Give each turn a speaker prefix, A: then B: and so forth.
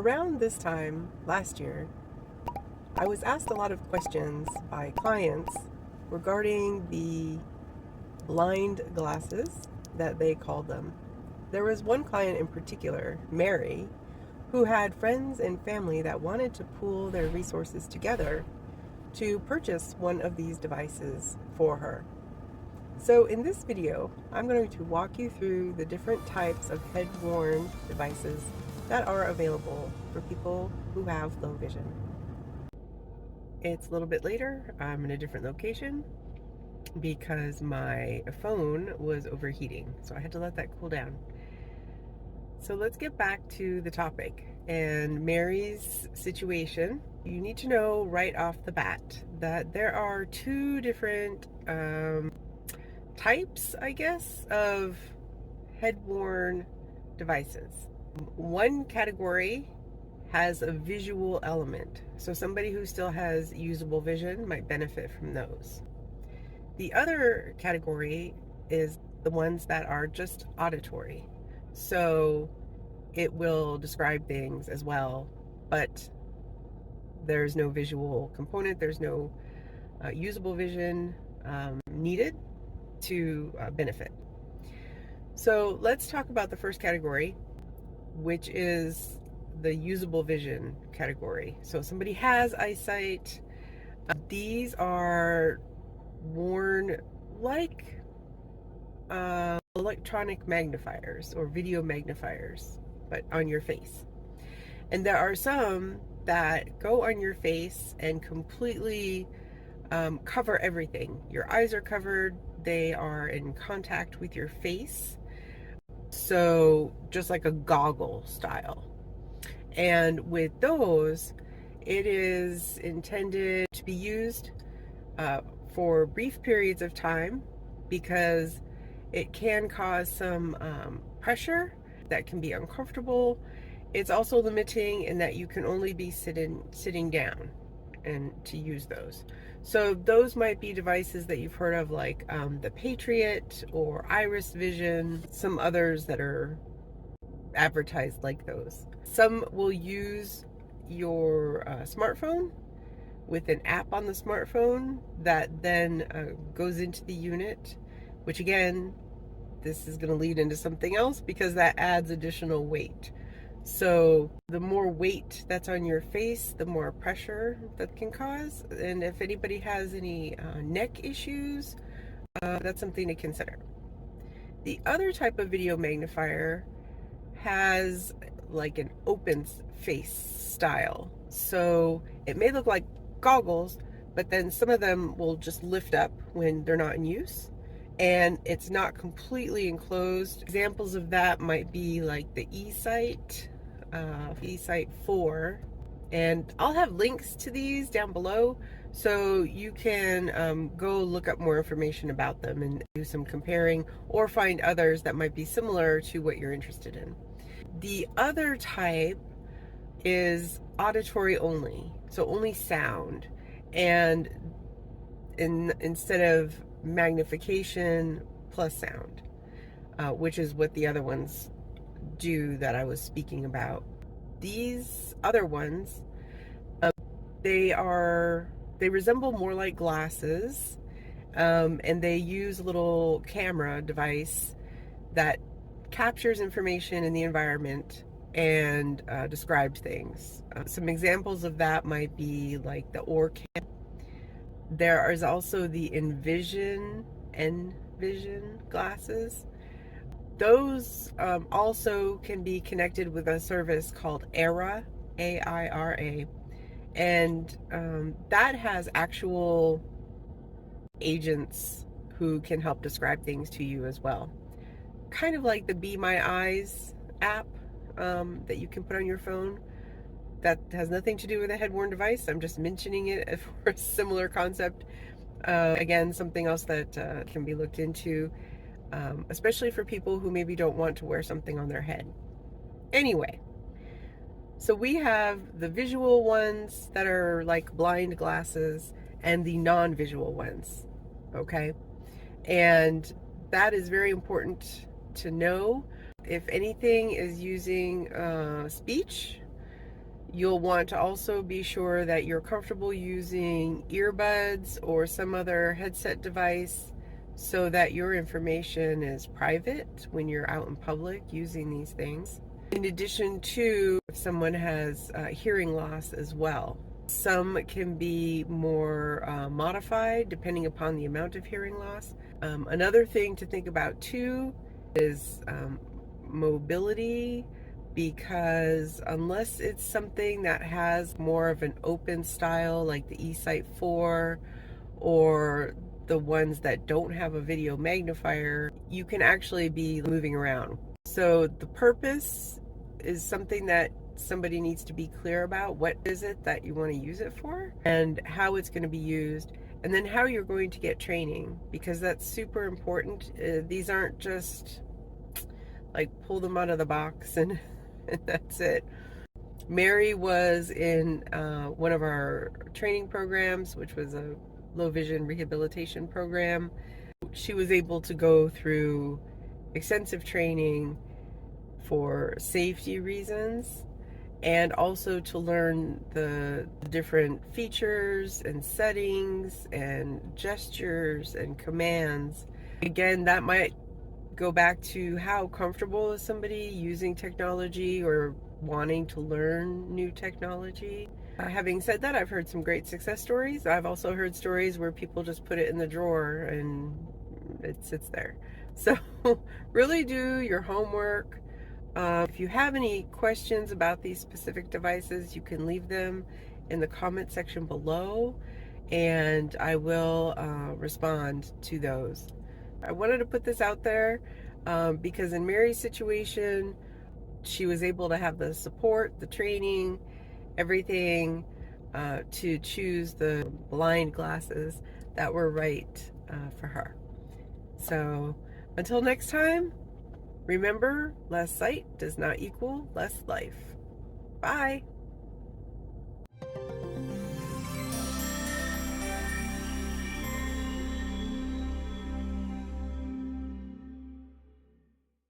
A: Around this time last year, I was asked a lot of questions by clients regarding the blind glasses that they called them. There was one client in particular, Mary, who had friends and family that wanted to pool their resources together to purchase one of these devices for her. So in this video, I'm going to walk you through the different types of head-worn devices that are available for people who have low vision. It's a little bit later. I'm in a different location because my phone was overheating, so I had to let that cool down. So let's get back to the topic and Mary's situation. You need to know right off the bat that there are two different types, I guess, of head-worn devices. One category has a visual element, so somebody who still has usable vision might benefit from those. The other category is the ones that are just auditory, so it will describe things as well, but there's no visual component, there's no usable vision needed to benefit. So let's talk about the first category, which is the usable vision category. So somebody has eyesight. These are worn like electronic magnifiers or video magnifiers, but on your face. And there are some that go on your face and completely cover everything. Your eyes are covered, they are in contact with your face. So just like a goggle style. And with those, it is intended to be used for brief periods of time because it can cause some pressure that can be uncomfortable. It's also limiting in that you can only be sitting down and to use those. So those might be devices that you've heard of, like the Patriot or Iris Vision, some others that are advertised like those. Some will use your smartphone with an app on the smartphone that then goes into the unit, which again, this is going to lead into something else because that adds additional weight. So the more weight that's on your face, the more pressure that can cause. And if anybody has any neck issues, that's something to consider. The other type of video magnifier has like an open face style. So it may look like goggles, but then some of them will just lift up when they're not in use. And it's not completely enclosed. Examples of that might be like the eSight, eSight 4. And I'll have links to these down below so you can go look up more information about them and do some comparing or find others that might be similar to what you're interested in. The other type is auditory only, so only sound. And instead of magnification plus sound, which is what the other ones do that I was speaking about. These other ones, they resemble more like glasses, and they use a little camera device that captures information in the environment and describes things. Some examples of that might be like the OrCam. There is also the Envision Glasses. Those also can be connected with a service called Aira, A-I-R-A, and that has actual agents who can help describe things to you as well. Kind of like the Be My Eyes app that you can put on your phone. That has nothing to do with a head-worn device. I'm just mentioning it for a similar concept. Again, something else that can be looked into, especially for people who maybe don't want to wear something on their head. Anyway, so we have the visual ones that are like blind glasses and the non-visual ones, okay? And that is very important to know. If anything is using speech, You'll want to also be sure that you're comfortable using earbuds or some other headset device so that your information is private when you're out in public using these things. In addition to if someone has hearing loss as well. Some can be more modified depending upon the amount of hearing loss. Another thing to think about too is mobility, because unless it's something that has more of an open style like the eSight 4 or the ones that don't have a video magnifier, you can actually be moving around. So the purpose is something that somebody needs to be clear about. What is it that you want to use it for and how it's going to be used, and then how you're going to get training, because that's super important. These aren't just like pull them out of the box and, and that's it. Mary was in one of our training programs, which was a low vision rehabilitation program. She was able to go through extensive training for safety reasons and also to learn the different features and settings and gestures and commands. Again, that might go back to how comfortable is somebody using technology or wanting to learn new technology. Having said that, I've heard some great success stories. I've also heard stories where people just put it in the drawer and it sits there. So really do your homework. If you have any questions about these specific devices, you can leave them in the comment section below and I will respond to those. I wanted to put this out there because in Mary's situation, she was able to have the support, the training, everything to choose the blind glasses that were right for her. So until next time, remember, less sight does not equal less life. Bye.